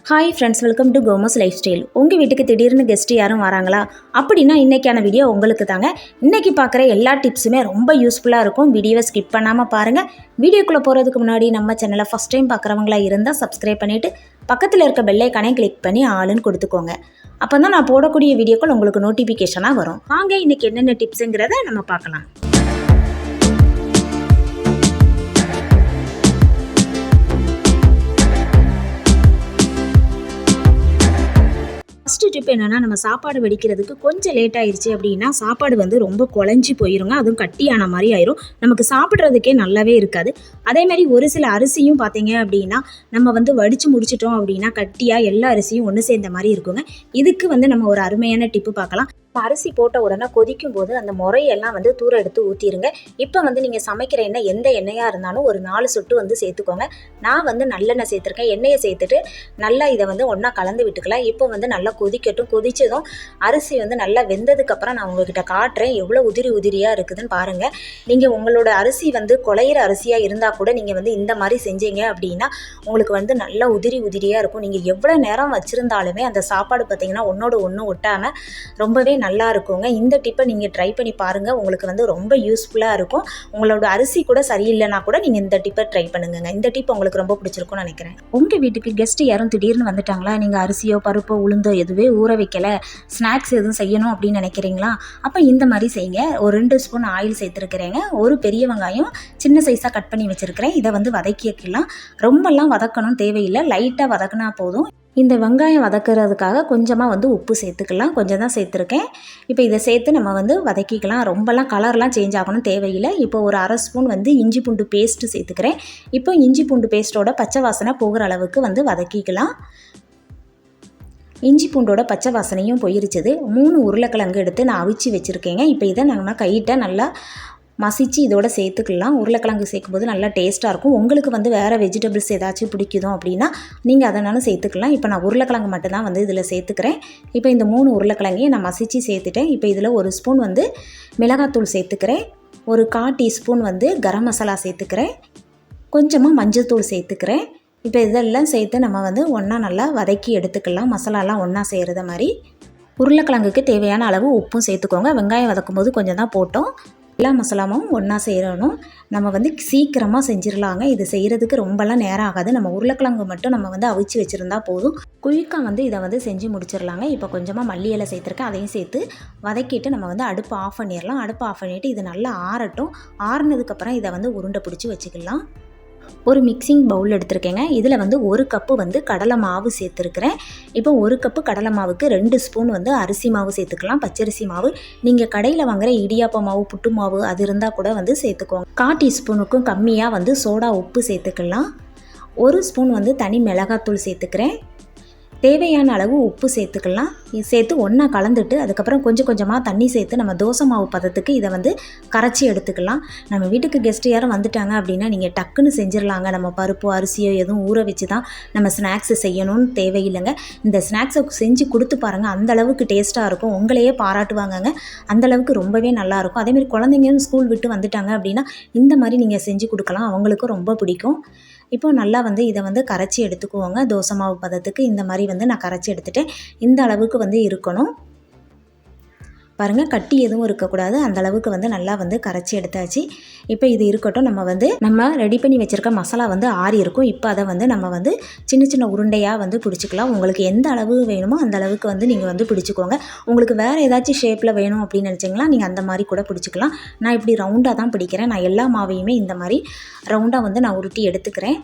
Hi friends, welcome to கோமஸ் lifestyle. உங்கள் வீட்டுக்கு திடீர்னு கெஸ்ட்டு யாரும் வராங்களா அப்படின்னா இன்றைக்கான வீடியோ உங்களுக்கு தாங்க. இன்றைக்கி பார்க்குற எல்லா டிப்ஸுமே ரொம்ப யூஸ்ஃபுல்லாக இருக்கும். வீடியோவை ஸ்கிப் பண்ணாமல் பாருங்கள். வீடியோக்குள்ளே போகிறதுக்கு முன்னாடி நம்ம சேனலை ஃபஸ்ட் டைம் பார்க்குறவங்களா இருந்தால் சப்ஸ்கிரைப் பண்ணிவிட்டு பக்கத்தில் இருக்க பெல்லைக்கானே கிளிக் பண்ணி ஆளுன்னு கொடுத்துக்கோங்க. அப்போ தான் நான் போடக்கூடிய வீடியோக்கள் உங்களுக்கு நோட்டிஃபிகேஷனாக வரும். வாங்க இன்றைக்கி என்னென்ன டிப்ஸுங்கிறத நம்ம பார்க்கலாம். ஃபஸ்ட்டு டிப் என்னென்னா, நம்ம சாப்பாடு வடிக்கிறதுக்கு கொஞ்சம் லேட் ஆயிடுச்சு அப்படின்னா சாப்பாடு ரொம்ப குழஞ்சி போயிருங்க. அதுவும் கட்டியான மாதிரி ஆயிரும். நமக்கு சாப்பிட்றதுக்கே நல்லாவே இருக்காது. அதேமாதிரி ஒரு சில அரிசியும் பார்த்தீங்க அப்படின்னா நம்ம வடித்து முடிச்சிட்டோம் அப்படின்னா கட்டியாக எல்லா அரிசியும் ஒன்று சேர்ந்த மாதிரி இருக்குங்க. இதுக்கு நம்ம ஒரு அருமையான டிப்பு பார்க்கலாம். அரிசி போட்ட உடனே கொதிக்கும் போது அந்த முறையெல்லாம் தூர எடுத்து ஊற்றிடுங்க. இப்போ நீங்கள் சமைக்கிற எண்ணெய் எந்த எண்ணெயாக இருந்தாலும் ஒரு 4 சொட்டு சேர்த்துக்கோங்க. நான் நல்லெண்ணெய் சேர்த்துருக்கேன். எண்ணெயை சேர்த்துட்டு நல்லா இதை ஒன்றா கலந்து விட்டுக்கலாம். இப்போ நல்லா கொதிக்கட்டும். கொதிச்சதும் அரிசி நல்லா வெந்ததுக்கப்புறம் நான் உங்ககிட்ட காட்டுறேன் எவ்வளோ உதிரி உதிரியாக இருக்குதுன்னு பாருங்கள். நீங்கள் உங்களோட அரிசி குழையிற அரிசியாக இருந்தால் கூட நீங்கள் இந்த மாதிரி செஞ்சீங்க அப்படின்னா உங்களுக்கு நல்லா உதிரி உதிரியாக இருக்கும். நீங்கள் எவ்வளோ நேரம் வச்சுருந்தாலுமே அந்த சாப்பாடு பார்த்திங்கன்னா ஒன்றோட ஒன்று ஒட்டாமல் ரொம்பவே நல்லா இருக்குங்க. இந்த டிப்பை நீங்கள் ட்ரை பண்ணி பாருங்கள். உங்களுக்கு ரொம்ப யூஸ்ஃபுல்லாக இருக்கும். உங்களோட அரிசி கூட சரியில்லைனா கூட நீங்கள் இந்த டிப்பை ட்ரை பண்ணுங்க. இந்த டிப் உங்களுக்கு ரொம்ப பிடிச்சிருக்கும்னு நினைக்கிறேன். உங்கள் வீட்டுக்கு கெஸ்ட்டு யாரும் திடீர்னு வந்துட்டாங்களா, நீங்கள் அரிசியோ பருப்போ உளுந்தோ எதுவே ஊற வைக்கலை, ஸ்நாக்ஸ் எதுவும் செய்யணும் அப்படின்னு நினைக்கிறீங்களா? அப்போ இந்த மாதிரி செய்யுங்க. ஒரு 2 ஸ்பூன் ஆயில் சேர்த்துருக்கிறேங்க. ஒரு பெரிய வெங்காயம் சின்ன சைஸாக கட் பண்ணி வச்சுருக்கிறேன். இதை வதக்கிக்கலாம். ரொம்பலாம் வதக்கணும் தேவையில்லை, லைட்டாக வதக்கினா போதும். இந்த வெங்காயம் வதக்கிறதுக்காக கொஞ்சமாக உப்பு சேர்த்துக்கலாம். கொஞ்சம் தான் சேர்த்துருக்கேன். இப்போ இதை சேர்த்து நம்ம வதக்கிக்கலாம். ரொம்பலாம் கலர்லாம் சேஞ்ச் ஆகணும் தேவையில்லை. இப்போ ஒரு 1/2 ஸ்பூன் இஞ்சி பூண்டு பேஸ்ட்டு சேர்த்துக்கிறேன். இப்போ இஞ்சி பூண்டு பேஸ்ட்டோட பச்சை வாசனை போகிற அளவுக்கு வதக்கிக்கலாம். இஞ்சி பூண்டோட பச்சை வாசனையும் போயிருச்சுது. 3 உருளைக்கிழங்கு எடுத்து நான் அவிச்சு வச்சுருக்கேங்க. இப்போ இதை நம்ம கையிட்ட நல்லா மசிச்சு இதோட சேர்த்துக்கலாம். உருளைக்கிழங்கு சேர்க்கும்போது நல்லா டேஸ்ட்டாக இருக்கும். உங்களுக்கு வேறு வெஜிடபிள்ஸ் ஏதாச்சும் பிடிக்குதோ அப்படின்னா நீங்கள் அதனாலும் சேர்த்துக்கலாம். இப்போ நான் உருளைக்கிழங்கு மட்டும்தான் இதில் சேர்த்துக்கிறேன். இப்போ இந்த 3 உருளைக்கிழங்கையும் நான் மசிச்சு சேர்த்துட்டேன். இப்போ இதில் 1 ஸ்பூன் மிளகாத்தூள் சேர்த்துக்கிறேன். ஒரு 1/4 டீஸ்பூன் கரம் மசாலா சேர்த்துக்கிறேன். கொஞ்சமாக மஞ்சள் தூள் சேர்த்துக்கிறேன். இப்போ இதெல்லாம் சேர்த்து நம்ம ஒன்றா நல்லா வதக்கி எடுத்துக்கலாம். மசாலாலாம் ஒன்றா செய்கிறத மாதிரி. உருளைக்கிழங்குக்கு தேவையான அளவு உப்பும் சேர்த்துக்கோங்க. வெங்காயம் வதக்கும் போது கொஞ்சம் தான் போட்டோம். எல்லா மசாலாவும் ஒன்றா செய்யணும். நம்ம சீக்கிரமாக செஞ்சிடலாங்க. இது செய்கிறதுக்கு ரொம்பலாம் நேரம் ஆகாது. நம்ம உருளைக்கிழங்கு மட்டும் நம்ம அவிச்சு வச்சுருந்தா போதும். குயிக்காக இதை செஞ்சு முடிச்சிடலாங்க. இப்போ கொஞ்சமாக மல்லி இலை சேர்த்துருக்கேன். அதையும் சேர்த்து வதக்கிட்டு நம்ம அடுப்பு ஆஃப் பண்ணிடலாம். அடுப்பு ஆஃப் பண்ணிவிட்டு இது நல்லா ஆறட்டும். ஆறுனதுக்கப்புறம் இதை உருண்டை பிடிச்சி வச்சுக்கலாம். ஒரு மிக்சிங் பவுல் எடுத்துருக்கேங்க. இதில் 1 கப்பு கடலை மாவு சேர்த்துருக்கிறேன். இப்போ 1 கப்பு கடலை மாவுக்கு 2 ஸ்பூன் அரிசி மாவு சேர்த்துக்கலாம். பச்சரிசி மாவு. நீங்கள் கடையில் வாங்குகிற இடியாப்ப மாவு, புட்டு மாவு அது இருந்தால் கூட சேர்த்துக்கோங்க. 1/4 டீஸ்பூனுக்கும் கம்மியாக சோடா உப்பு சேர்த்துக்கலாம். 1 ஸ்பூன் தனி மிளகாத்தூள் சேர்த்துக்கிறேன். தேவையான அளவு உப்பு சேர்த்துக்கலாம். சேர்த்து ஒன்றா கலந்துட்டு அதுக்கப்புறம் கொஞ்சம் கொஞ்சமாக தண்ணி சேர்த்து நம்ம தோசை மாவு பதத்துக்கு இதை கரைச்சி எடுத்துக்கலாம். நம்ம வீட்டுக்கு கெஸ்ட்டு யாரும் வந்துட்டாங்க அப்படின்னா நீங்கள் டக்குன்னு செஞ்சிடலாங்க. நம்ம பருப்போ அரிசியோ எதுவும் ஊற வச்சு தான் நம்ம ஸ்நாக்ஸு செய்யணும்னு தேவையில்லைங்க. இந்த ஸ்நாக்ஸை செஞ்சு கொடுத்து பாருங்கள். அந்தளவுக்கு டேஸ்ட்டாக இருக்கும். உங்களையே பாராட்டுவாங்கங்க. அந்தளவுக்கு ரொம்பவே நல்லாயிருக்கும். அதேமாதிரி குழந்தைங்க ஸ்கூல் விட்டு வந்துட்டாங்க அப்படின்னா இந்த மாதிரி நீங்கள் செஞ்சு கொடுக்கலாம். அவங்களுக்கும் ரொம்ப பிடிக்கும். இப்போ நல்லா இதை கரைச்சி எடுத்துக்குவோங்க. தோசை மாவு பதத்துக்கு இந்த மாதிரி நான் கரைச்சி எடுத்துட்டேன். இந்த அளவுக்கு இருக்கணும். பாருங்கள், கட்டி எதுவும் இருக்கக்கூடாது. அந்த அளவுக்கு நல்லா கரைச்சி எடுத்தாச்சு. இப்போ இது இருக்கட்டும். நம்ம ரெடி பண்ணி வச்சுருக்க மசாலா ஆறி இருக்கும். இப்போ அதை நம்ம சின்ன சின்ன உருண்டையாக பிடிச்சிக்கலாம். உங்களுக்கு எந்த அளவு வேணுமோ அந்த அளவுக்கு நீங்கள் பிடிச்சிக்கோங்க. உங்களுக்கு வேறு ஏதாச்சும் ஷேப்பில் வேணும் அப்படின்னு நினச்சிங்களா நீங்கள் அந்த மாதிரி கூட பிடிச்சிக்கலாம். நான் இப்படி ரவுண்டாக தான் பிடிக்கிறேன். நான் எல்லா மாவையுமே இந்த மாதிரி ரவுண்டாக நான் உருட்டி எடுத்துக்கிறேன்.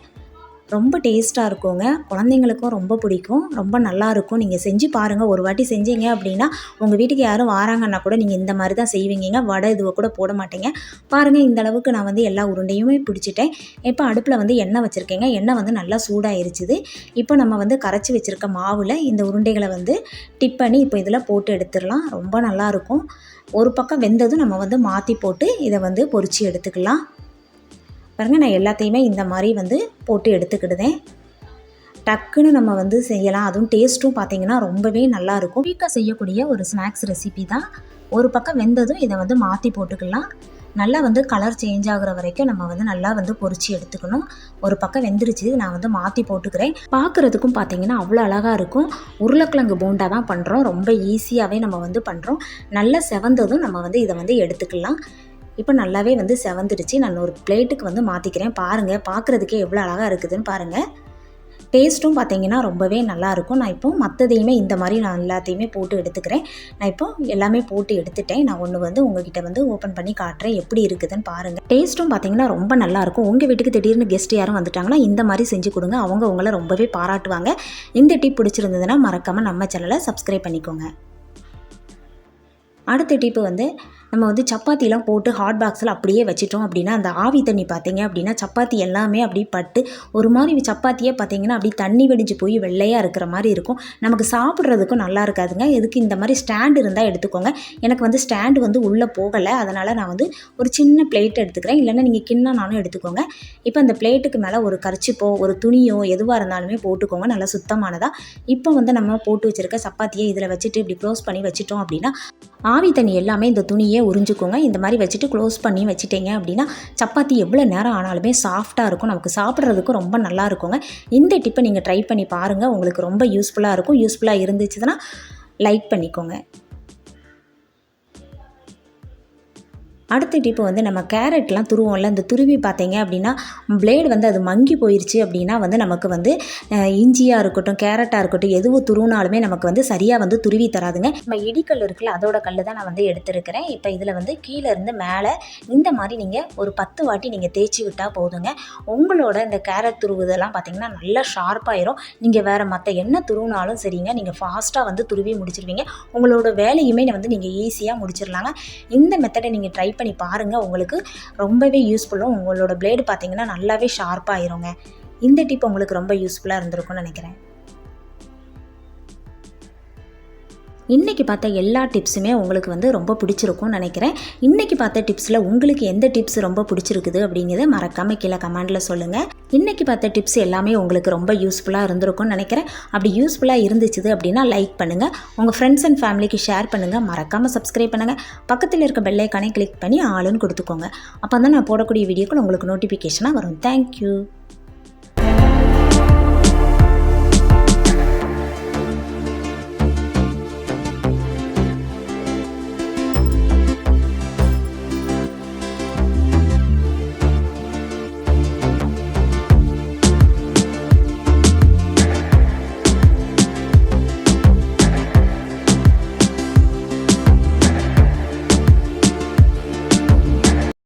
ரொம்ப டேஸ்ட்டாக இருக்குங்க. குழந்தைங்களுக்கும் ரொம்ப பிடிக்கும். ரொம்ப நல்லாயிருக்கும். நீங்கள் செஞ்சு பாருங்கள். ஒரு வாட்டி செஞ்சீங்க அப்படின்னா உங்கள் வீட்டுக்கு யாரும் வராங்கன்னா கூட நீங்கள் இந்த மாதிரி தான் செய்வீங்க. வடை இதுவை கூட போட மாட்டீங்க. பாருங்கள், இந்த அளவுக்கு நான் எல்லா உருண்டையுமே பிடிச்சிட்டேன். இப்போ அடுப்பில் எண்ணெய் வச்சுருக்கேங்க. எண்ணெய் நல்லா சூடாயிருச்சுது. இப்போ நம்ம கரைச்சி வச்சுருக்க மாவில் இந்த உருண்டைகளை டிப் பண்ணி இப்போ இதில் போட்டு எடுத்துடலாம். ரொம்ப நல்லாயிருக்கும். ஒரு பக்கம் வெந்ததும் நம்ம மாற்றி போட்டு இதை பொரித்து எடுத்துக்கலாம். பாருங்கள், நான் எல்லாத்தையுமே இந்த மாதிரி போட்டு எடுத்துக்கிடுதேன். டக்குன்னு நம்ம செய்யலாம். அதுவும் டேஸ்ட்டும் பார்த்திங்கன்னா ரொம்பவே நல்லாயிருக்கும். குயிக்காக செய்யக்கூடிய ஒரு ஸ்நாக்ஸ் ரெசிபி தான். ஒரு பக்கம் வெந்ததும் இதை மாற்றி போட்டுக்கலாம். நல்லா வந்து கலர் சேஞ்ச் ஆகுற வரைக்கும் நம்ம வந்து நல்லா வந்து பொரிச்சு எடுத்துக்கணும். ஒரு பக்கம் வெந்துருச்சு, நான் வந்து மாற்றி போட்டுக்கிறேன். பார்க்குறதுக்கும் பார்த்தீங்கன்னா அவ்வளோ அழகாக இருக்கும். உருளைக்கிழங்கு போண்டா தான் பண்ணுறோம், ரொம்ப ஈஸியாகவே நம்ம வந்து பண்ணுறோம். நல்லா செவந்ததும் நம்ம வந்து இதை வந்து எடுத்துக்கலாம். இப்போ நல்லாவே வந்து செவந்துடுச்சு. நான் ஒரு பிளேட்டுக்கு வந்து மாற்றிக்கிறேன். பாருங்கள், பார்க்குறதுக்கே எவ்வளோ அழகாக இருக்குதுன்னு பாருங்கள். டேஸ்ட்டும் பார்த்தீங்கன்னா ரொம்பவே நல்லாயிருக்கும். நான் இப்போ மற்றதையுமே இந்த மாதிரி நான் எல்லாத்தையுமே போட்டு எடுத்துக்கிறேன். நான் இப்போ எல்லாமே போட்டு எடுத்துட்டேன். நான் ஒன்று வந்து உங்ககிட்ட வந்து ஓப்பன் பண்ணி காட்டுறேன், எப்படி இருக்குதுன்னு பாருங்கள். டேஸ்ட்டும் பார்த்தீங்கன்னா ரொம்ப நல்லாயிருக்கும். உங்கள் வீட்டுக்கு திடீர்னு கெஸ்ட் யாரும் வந்துட்டாங்கன்னா இந்த மாதிரி செஞ்சு கொடுங்க, அவங்க உங்களை ரொம்பவே பாராட்டுவாங்க. இந்த டிப் பிடிச்சிருந்ததுன்னா மறக்காமல் நம்ம சேனலை சப்ஸ்கிரைப் பண்ணிக்கோங்க. அடுத்த டிப்பு வந்து நம்ம வந்து சப்பாத்திலாம் போட்டு ஹாட் பாக்ஸில் அப்படியே வச்சிட்டோம் அப்படின்னா அந்த ஆவி தண்ணி பார்த்தீங்க அப்படின்னா சப்பாத்தி எல்லாமே அப்படி பட்டு ஒரு மாதிரி சப்பாத்தியே பார்த்தீங்கன்னா அப்படி தண்ணி வெடிஞ்சு போய் வெள்ளையாக இருக்கிற மாதிரி இருக்கும். நமக்கு சாப்பிட்றதுக்கும் நல்லா இருக்காதுங்க. இதுக்கு இந்த மாதிரி ஸ்டாண்டு இருந்தால் எடுத்துக்கோங்க. எனக்கு வந்து ஸ்டாண்டு வந்து உள்ளே போகலை, அதனால் நான் வந்து ஒரு சின்ன பிளேட் எடுத்துக்கிறேன். இல்லைன்னா நீங்கள் கிண்ணனாலும் எடுத்துக்கோங்க. இப்போ அந்த பிளேட்டுக்கு மேலே ஒரு கர்ச்சிப்போ ஒரு துணியோ எதுவாக இருந்தாலுமே போட்டுக்கோங்க, நல்லா சுத்தமானதாக. இப்போ வந்து நம்ம போட்டு வச்சுருக்க சப்பாத்தியை இதில் வச்சுட்டு இப்படி க்ளோஸ் பண்ணி வச்சுட்டோம் அப்படின்னா ஆவி தண்ணி எல்லாமே இந்த துணியை உறிஞ்சிக்கோங்க. இந்த மாதிரி வச்சுட்டு க்ளோஸ் பண்ணி வச்சுட்டீங்க அப்படின்னா சப்பாத்தி எவ்வளோ நேரம் ஆனாலுமே சாஃப்டாக இருக்கும், நமக்கு சாப்பிட்றதுக்கும் ரொம்ப நல்லா இருக்குங்க. இந்த டிப்பை நீங்கள் ட்ரை பண்ணி பாருங்கள், உங்களுக்கு ரொம்ப யூஸ்ஃபுல்லாக இருக்கும். யூஸ்ஃபுல்லாக இருந்துச்சுன்னா லைக் பண்ணிக்கோங்க. அடுத்த டிப்பு வந்து நம்ம கேரட்லாம் துருவோம்ல, இந்த துருவி பார்த்தீங்க அப்படின்னா பிளேடு வந்து அது மங்கி போயிடுச்சு அப்படின்னா வந்து நமக்கு வந்து இஞ்சியாக இருக்கட்டும் கேரட்டாக இருக்கட்டும் எதுவும் துருவினாலுமே நமக்கு வந்து சரியாக வந்து துருவி தராதுங்க. நம்ம இடிக்கல் இருக்குல்ல, அதோட கல் தான் நான் வந்து எடுத்துருக்கிறேன். இப்போ இதில் வந்து கீழே இருந்து மேலே இந்த மாதிரி நீங்கள் ஒரு 10 வாட்டி நீங்கள் தேய்ச்சி விட்டால் போதுங்க. உங்களோட இந்த கேரட் துருவுதெல்லாம் பார்த்தீங்கன்னா நல்லா ஷார்ப்பாயிரும். நீங்கள் வேறு மற்ற என்ன துருவினாலும் சரிங்க, நீங்கள் ஃபாஸ்ட்டாக வந்து துருவி முடிச்சிருவீங்க. உங்களோட வேலையுமே வந்து நீங்கள் ஈஸியாக முடிச்சிடலாங்க. இந்த மெத்தடை நீங்கள் ட்ரை பண்ணி பாருங்கள், உங்களுக்கு ரொம்பவே யூஸ்ஃபுல்லும். உங்களோட பிளேடு பார்த்தீங்கன்னா நல்லாவே ஷார்ப்பாகிருங்க. இந்த டிப் உங்களுக்கு ரொம்ப யூஸ்ஃபுல்லாக இருந்திருக்கும்னு நினைக்கிறேன். இன்றைக்கி பார்த்த எல்லா டிப்ஸுமே உங்களுக்கு வந்து ரொம்ப பிடிச்சிருக்கும்னு நினைக்கிறேன். இன்றைக்கி பார்த்த டிப்ஸில் உங்களுக்கு எந்த டிப்ஸ் ரொம்ப பிடிச்சிருக்குது அப்படிங்கிறத மறக்காமல் கீழே கமெண்டில் சொல்லுங்கள். இன்றைக்கி பார்த்த டிப்ஸ் எல்லாமே உங்களுக்கு ரொம்ப யூஸ்ஃபுல்லாக இருந்திருக்கும்னு நினைக்கிறேன். அப்படி யூஸ்ஃபுல்லாக இருந்துச்சு அப்படின்னா லைக் பண்ணுங்கள், உங்கள் ஃப்ரெண்ட்ஸ் அண்ட் ஃபேமிலிக்கு ஷேர் பண்ணுங்கள், மறக்காமல் சப்ஸ்கிரைப் பண்ணுங்கள். பக்கத்தில் இருக்க பெல் ஐக்கானை கிளிக் பண்ணி ஆளுன்னு கொடுத்துக்கோங்க. அப்போ தான் நான் போடக்கூடிய வீடியோக்கள் உங்களுக்கு நோட்டிஃபிகேஷனாக வரும். தேங்க்யூ.